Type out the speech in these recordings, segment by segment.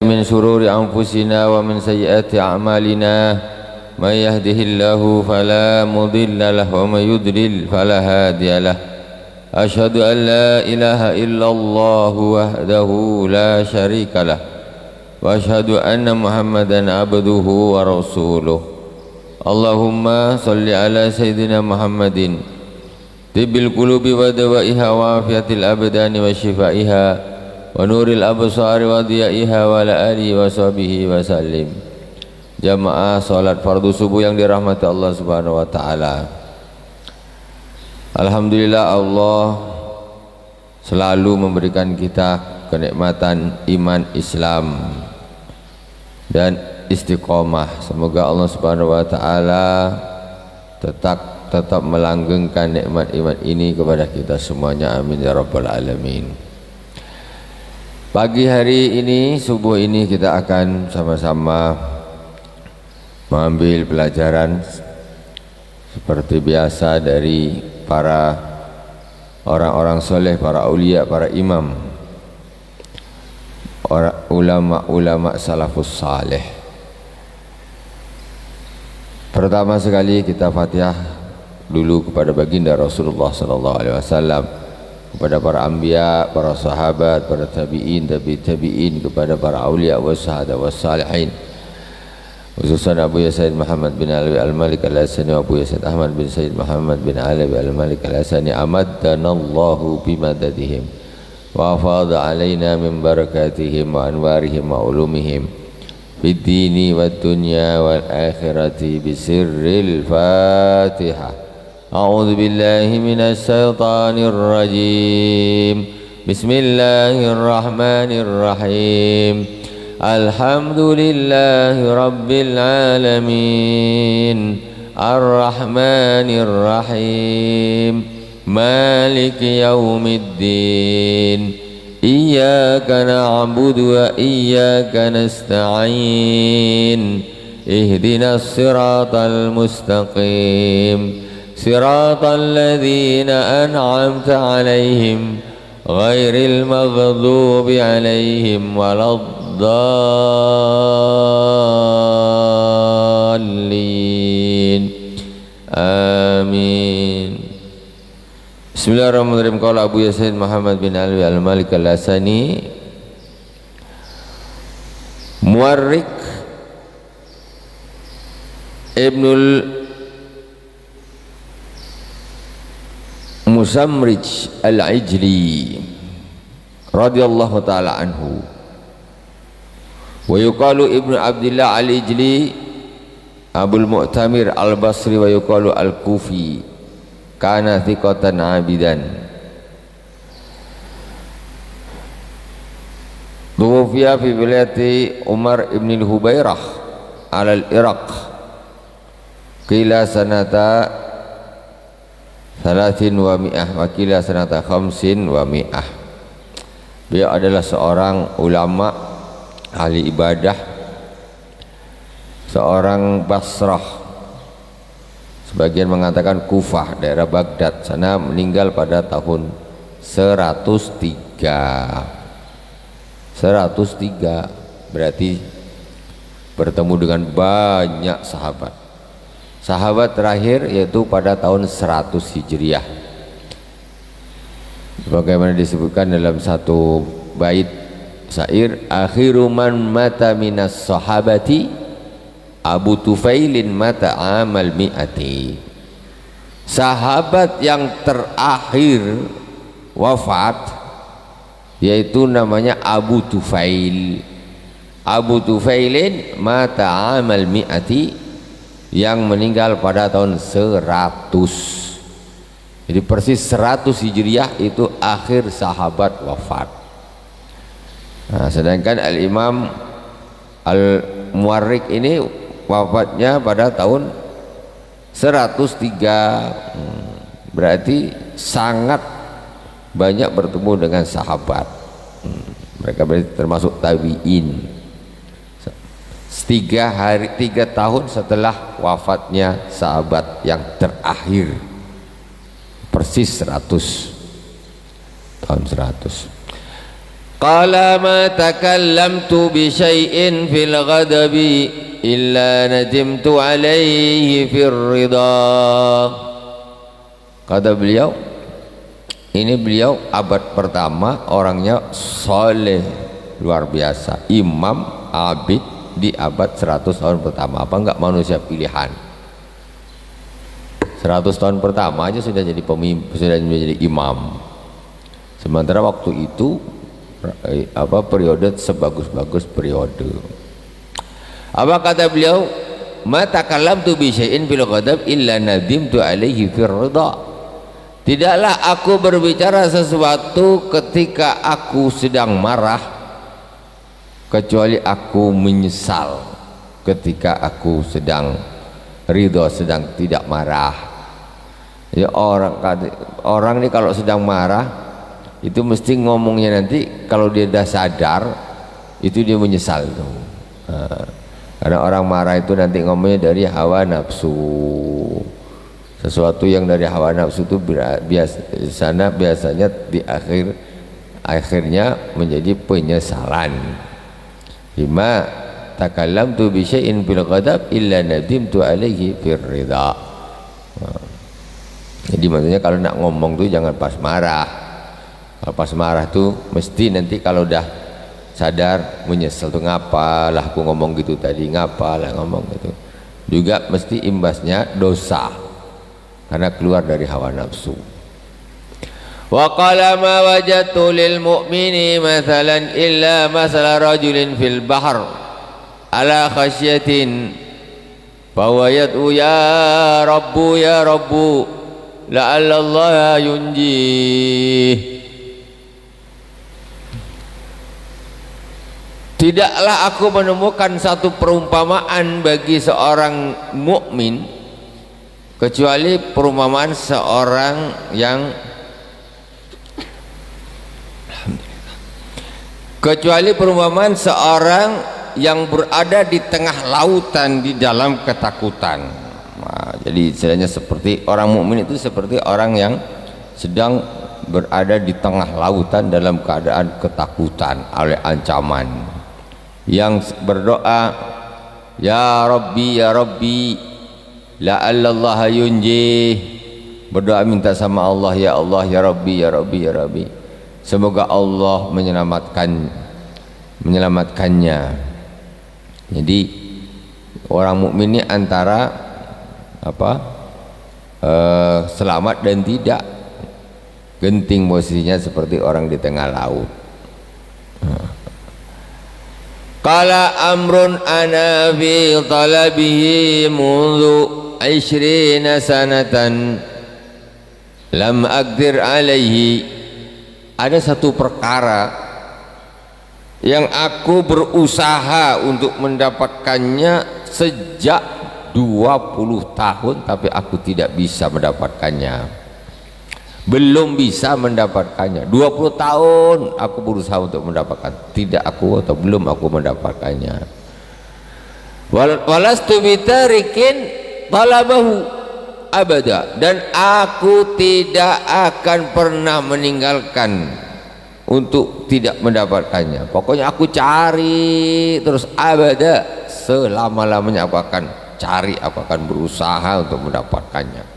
من شرور أنفسنا ومن سيئات أعمالنا من يهده الله فلا مضل له ومن يضلل فلا هادي له أشهد أن لا إله إلا الله وحده لا شريك له وأشهد أن محمدا عبده ورسوله اللهم صل على سيدنا محمد طب القلوب ودوائها وعافية الأبدان وشفائها ونور الأبصار وضيائها وعلى آله وصحبه وسلم. Jamaah salat fardu subuh yang dirahmati Allah Subhanahu wa taala. Alhamdulillah, Allah selalu memberikan kita kenikmatan iman Islam dan istiqomah. Semoga Allah Subhanahu wa taala tetap melanggengkan nikmat iman ini kepada kita semuanya, amin ya rabbal alamin. Pagi hari ini, subuh ini, kita akan sama-sama mengambil pelajaran seperti biasa dari para orang-orang soleh, para aulia, para imam, ulama-ulama salafus saleh. Pertama sekali kita Fatihah dulu kepada baginda Rasulullah sallallahu alaihi wasallam, kepada para anbiya, para sahabat, para tabi'in, tabi'in, kepada para aulia wassahadah wassalihin, khususan Abu Yasaid Muhammad bin Alawi Al-Malik Al-Hasani wa Abu Yasaid Ahmad bin Sayyid Muhammad bin Alawi Al-Malik Al-Hasani, amaddanallahu bimadadihim wa afadha alaina min barakatihim wa anwarihim wa ulumihim fid dini wad dunya wal akhirati bisirril Fatihah. A'udzu billahi minasy syaithanir rajim. Bismillahirrahmanirrahim. Alhamdulillahi rabbil alamin. Ar-Rahmanir Rahim. Maliki yaumiddin. Iyyaka na'budu wa iyyaka nasta'in. Ihdinas siratal mustaqim. Siratal ladzina an'amta 'alaihim ghairil maghdubi 'alaihim waladdallin. Amin. Bismillahirrahmanirrahim. Qala Abu Yasaid Muhammad bin Alawi Al-Malik Al-Hasani, Muwarrik Ibnul Musamrij Al-Ijli radhiyallahu ta'ala anhu, wa yuqalu Ibnu Abdillah Al-Ijli Abul Mu'tamir Al-Basri wa yuqalu Al-Kufi, kana thiqatan abidan. Tuwfiya fi wilayati Umar ibn al-Hubairah ala al-Iraq qila sanata 30 wa mi'ah wa qila sanata 50 wa mi'ah. Beliau adalah seorang ulama, ahli ibadah, seorang Basrah, sebagian mengatakan Kufah, daerah Baghdad sana, meninggal pada tahun 103, berarti bertemu dengan banyak sahabat. Sahabat terakhir yaitu pada tahun 100 Hijriah, sebagaimana disebutkan dalam satu bait syair, akhiru man mata minas sahabati Abu Tufailin mata amal mi'ati. Sahabat yang terakhir wafat yaitu namanya Abu Tufail. Abu Tufailin mata amal mi'ati, yang meninggal pada tahun 100. Jadi persis 100 Hijriah itu akhir sahabat wafat. Nah, sedangkan Al-Imam Al-Muwarrik ini wafatnya pada tahun 103, berarti sangat banyak bertemu dengan sahabat. Mereka berarti termasuk tabi'in. 3 tahun setelah wafatnya sahabat yang terakhir, persis 100 tahun 100. qala ma takallamtu bi syai'in fil ghadabi illa nadimtu alaihi fir ridha. Kata beliau, ini beliau abad pertama, orangnya soleh luar biasa, imam abid di abad 100 tahun pertama. Apa enggak manusia pilihan? 100 tahun pertama aja sudah jadi pemimpin, sudah menjadi imam. Sementara waktu itu periode sebagus-bagus periode. Apa kata beliau? Ma takallamtu bi syai'in fil ghadab illa nadimtu alaihi fir ridha. Tidaklah aku berbicara sesuatu ketika aku sedang marah, kecuali aku menyesal ketika aku sedang ridho, sedang tidak marah. Ya, orang ini kalau sedang marah itu mesti ngomongnya nanti kalau dia dah sadar itu dia menyesal tuh. Karena orang marah itu nanti ngomongnya dari hawa nafsu. Sesuatu yang dari hawa nafsu itu biasanya di akhirnya menjadi penyesalan. Bima takallamtu bi syai'in fil ghadab illa nadimtu alaihi fir ridha. Jadi maksudnya kalau nak ngomong tuh jangan pas marah. Kalau pas marah tuh mesti nanti kalau udah sadar menyesal tuh, ngapalah aku ngomong gitu tadi, ngapalah ngomong gitu. Juga mesti imbasnya dosa karena keluar dari hawa nafsu. Wa qala ma wajadtu lil mu'mini mathalan illa masala rajulin fil bahr ala khasyatin fa yad'u ya rabbu la'alla Allah yunjih. Tidaklah aku menemukan satu perumpamaan bagi seorang mukmin kecuali perumpamaan seorang yang berada di tengah lautan di dalam ketakutan. Nah, jadi istilahnya seperti orang mukmin itu seperti orang yang sedang berada di tengah lautan dalam keadaan ketakutan oleh ancaman, yang berdoa ya Rabbi la'allallaha yunjih, berdoa minta sama Allah, ya Allah ya Rabbi semoga Allah menyelamatkannya. Jadi orang mukmin ini antara selamat dan tidak, genting posisinya seperti orang di tengah laut. Qala amrun ana fi talabihi mundu 20 sanatan lam aqdir alaihi. Ada satu perkara yang aku berusaha untuk mendapatkannya sejak 20 tahun tapi aku tidak bisa mendapatkannya, belum bisa mendapatkannya. 20 tahun aku berusaha untuk mendapatkan, belum aku mendapatkannya. Walastu bitarikin talabahu abada, dan aku tidak akan pernah meninggalkan untuk tidak mendapatkannya. Pokoknya aku cari terus abada, selama-lamanya aku akan cari, aku akan berusaha untuk mendapatkannya.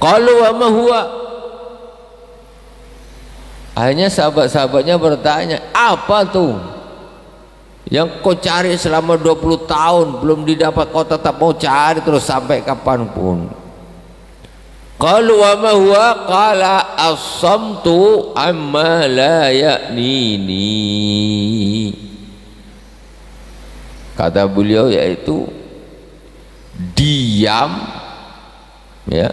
Qalu wa ma huwa. Akhirnya sahabat-sahabatnya bertanya, apa tuh yang kau cari selama 20 tahun belum didapat, kau tetap mau cari terus sampai kapanpun? Qalu wa ma huwa? Qala as-samtu amma la ya'nini. Kata beliau yaitu diam, ya,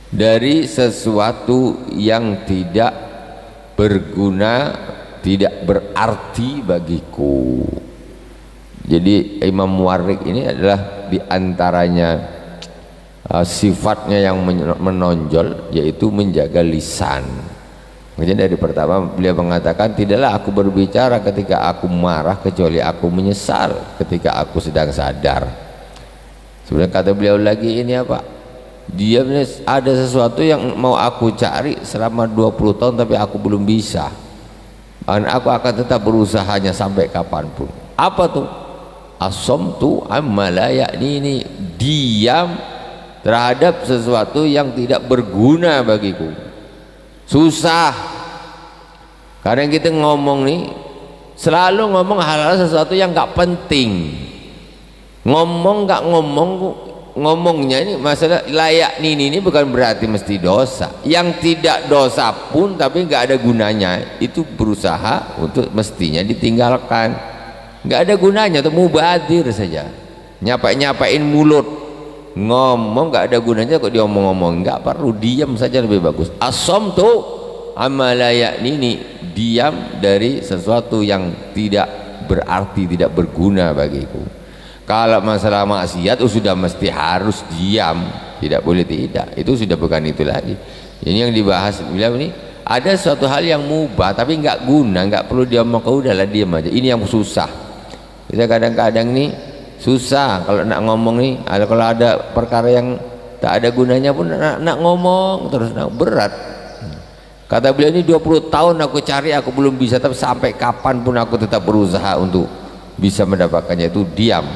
dari sesuatu yang tidak berguna, tidak berarti bagiku. Jadi Imam Muwarriq ini adalah diantaranya sifatnya yang menonjol yaitu menjaga lisan. Jadi dari pertama beliau mengatakan, tidaklah aku berbicara ketika aku marah kecuali aku menyesal ketika aku sedang sadar. Sebenarnya kata beliau lagi ini apa? Dia ada sesuatu yang mau aku cari selama 20 tahun tapi aku belum bisa. dan aku akan tetap berusahanya sampai kapanpun. Apa tuh? As-samtu amma la ya'nini, diam terhadap sesuatu yang tidak berguna bagiku. Susah. Kadang kita ngomong nih, selalu ngomong hal-hal sesuatu yang nggak penting. Ngomong nggak ngomong, ngomongnya ini masalah layak ini bukan berarti mesti dosa. Yang tidak dosa pun tapi nggak ada gunanya, itu berusaha untuk mestinya ditinggalkan. Nggak ada gunanya, itu mubadir saja. Nyapain mulut, ngomong nggak ada gunanya kok diomong-omong. Nggak perlu, diam saja lebih bagus. As-samtu amma la ya'nini, diam dari sesuatu yang tidak berarti, tidak berguna bagiku. Kalau masalah maksiat sudah mesti harus diam, tidak boleh tidak, itu sudah bukan itu lagi. Ini yang dibahas beliau ini, ada suatu hal yang mubah tapi nggak guna, nggak perlu diomong, udahlah diam aja. Ini yang susah. Kita kadang-kadang nih susah kalau nak ngomong nih, kalau ada perkara yang tak ada gunanya pun nak ngomong terus, berat. Kata beliau ini 20 tahun aku cari, aku belum bisa, tapi sampai kapanpun aku tetap berusaha untuk bisa mendapatkannya. Itu diam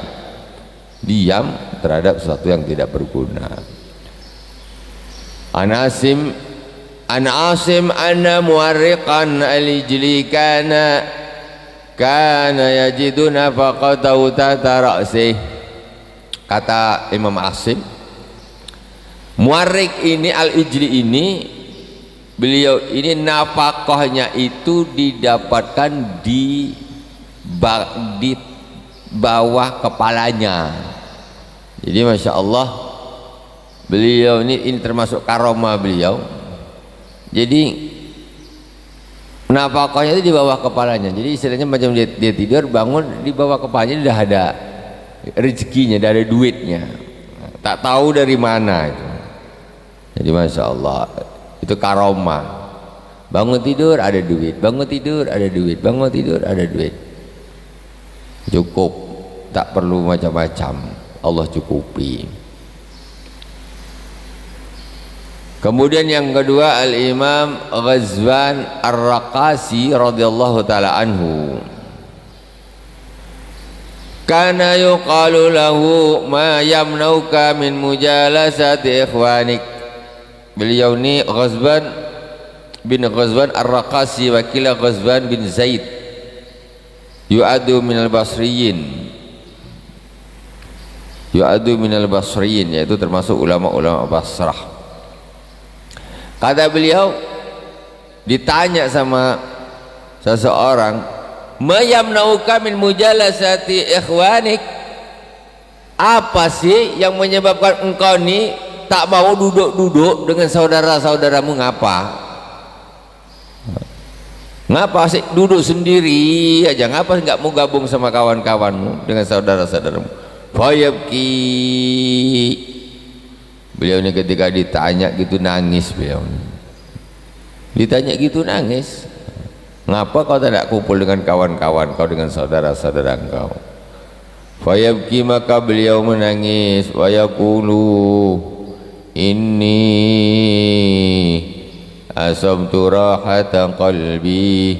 terhadap sesuatu yang tidak berguna. An Asim anna muwarriqan al-ijli kana yajidu nafaqatahu tahta ra'sih. Kata Imam Asim, muwarriq ini al-ijli ini, beliau ini nafkahnya itu didapatkan di bawah kepalanya. Jadi masya Allah, beliau ini termasuk karomah beliau. Jadi nafkahnya itu di bawah kepalanya. Jadi istilahnya macam dia tidur, bangun, di bawah kepalanya sudah ada rezekinya, ada duitnya. Tak tahu dari mana itu. Jadi masya Allah, itu karomah. Bangun tidur ada duit, bangun tidur ada duit, bangun tidur ada duit. Cukup, tak perlu macam-macam, Allah cukupi. Kemudian yang kedua, Al-Imam Ghazwan Ar-Raqasi radhiyallahu taala anhu, kana yuqalu lahu ma yamnauka min mujalasati ikhwanik. Beliau ini Ghazwan bin Ghazwan Ar-Raqasi, wakil Ghazwan bin Zaid, yu'adu minal basriyin, yaitu termasuk ulama-ulama Basrah. Kata beliau, ditanya sama seseorang, ma yamnauka min mujalasati ikhwanik, apa sih yang menyebabkan engkau ini tak mau duduk-duduk dengan saudara-saudaramu? Ngapa sih duduk sendiri aja? Ngapa nggak mau gabung sama kawan-kawanmu dengan saudara-saudaramu? Fayabki, beliau ini ketika ditanya gitu nangis. Beliau ditanya gitu nangis, ngapa kau tidak kumpul dengan kawan-kawan kau, dengan saudara-saudara engkau? Fayabki, maka beliau menangis. Wayaqulu, inni asabtu rahata qalbi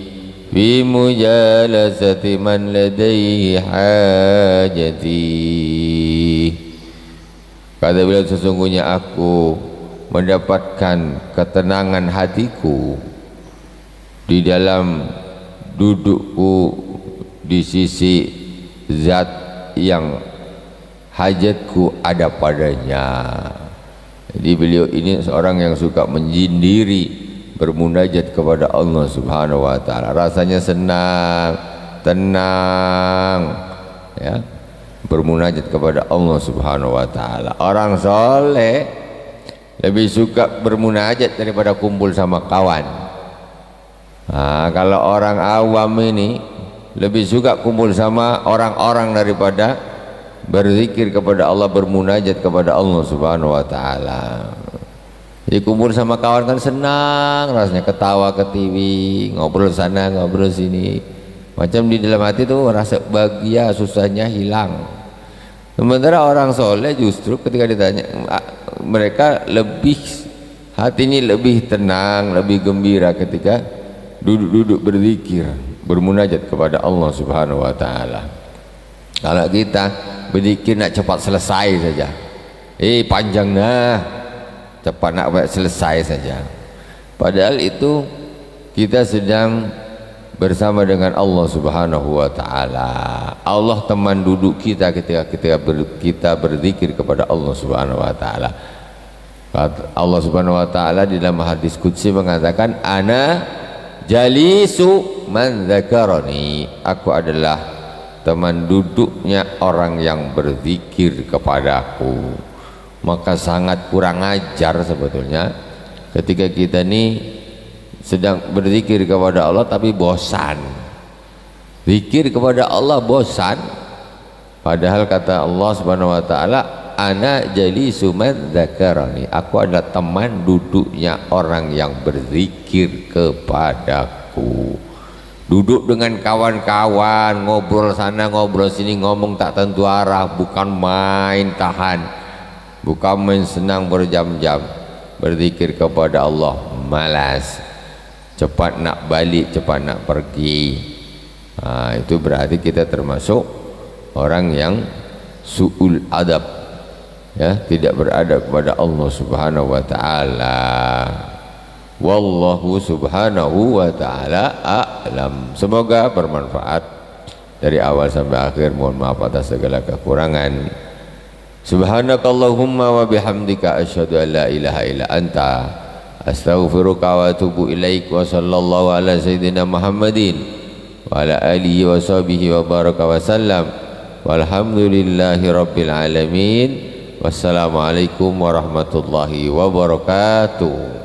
fi mujalasati man ladaihi hajati. Kata beliau, sesungguhnya aku mendapatkan ketenangan hatiku di dalam dudukku di sisi zat yang hajatku ada padanya. Jadi beliau ini seorang yang suka menyendiri, bermunajat kepada Allah Subhanahu wa taala. Rasanya senang, tenang, ya, bermunajat kepada Allah Subhanahu wa taala. Orang soleh lebih suka bermunajat daripada kumpul sama kawan. Nah, kalau orang awam ini lebih suka kumpul sama orang-orang daripada berzikir kepada Allah, bermunajat kepada Allah Subhanahu wa taala. Jadi kumpul sama kawan kan senang rasanya, ketawa ketiwi, ngobrol sana ngobrol sini, macam di dalam hati tuh rasa bahagia, susahnya hilang. Sementara orang soleh justru ketika ditanya, mereka lebih, hati ini lebih tenang, lebih gembira ketika duduk-duduk berzikir, bermunajat kepada Allah Subhanahu wa taala. Kalau kita berzikir nak cepat selesai saja, panjang nah, cepat nak selesai saja, padahal itu kita sedang bersama dengan Allah Subhanahu wa taala. Allah teman duduk kita ketika kita berzikir kepada Allah Subhanahu wa taala. Allah Subhanahu wa taala di dalam hadis qudsi mengatakan, ana jalisu man dzakarani, aku adalah teman duduknya orang yang berzikir kepadaku. Maka sangat kurang ajar sebetulnya ketika kita ini sedang berzikir kepada Allah tapi bosan. Zikir kepada Allah bosan, padahal kata Allah Subhanahu wa taala, ana jalisu man dzakarani, aku adalah teman duduknya orang yang berzikir kepadaku. Duduk dengan kawan-kawan, ngobrol sana ngobrol sini, ngomong tak tentu arah, bukan main tahan, bukan main senang berjam-jam. Berzikir kepada Allah malas, cepat nak balik, cepat nak pergi. Itu berarti kita termasuk orang yang su'ul adab, ya, tidak beradab kepada Allah Subhanahu wa taala. Wallahu Subhanahu wa taala a'lam. Semoga bermanfaat dari awal sampai akhir. Mohon maaf atas segala kekurangan. Subhanakallahumma wa bihamdika asyhadu an la ilaha illa anta astaghfiruka wa atubu ilaik. Wa sallallahu ala sayyidina Muhammadin wa ala alihi wa sahbihi wa baraka wa sallam. Walhamdulillahi rabbil alamin. Wassalamualaikum warahmatullahi wabarakatuh.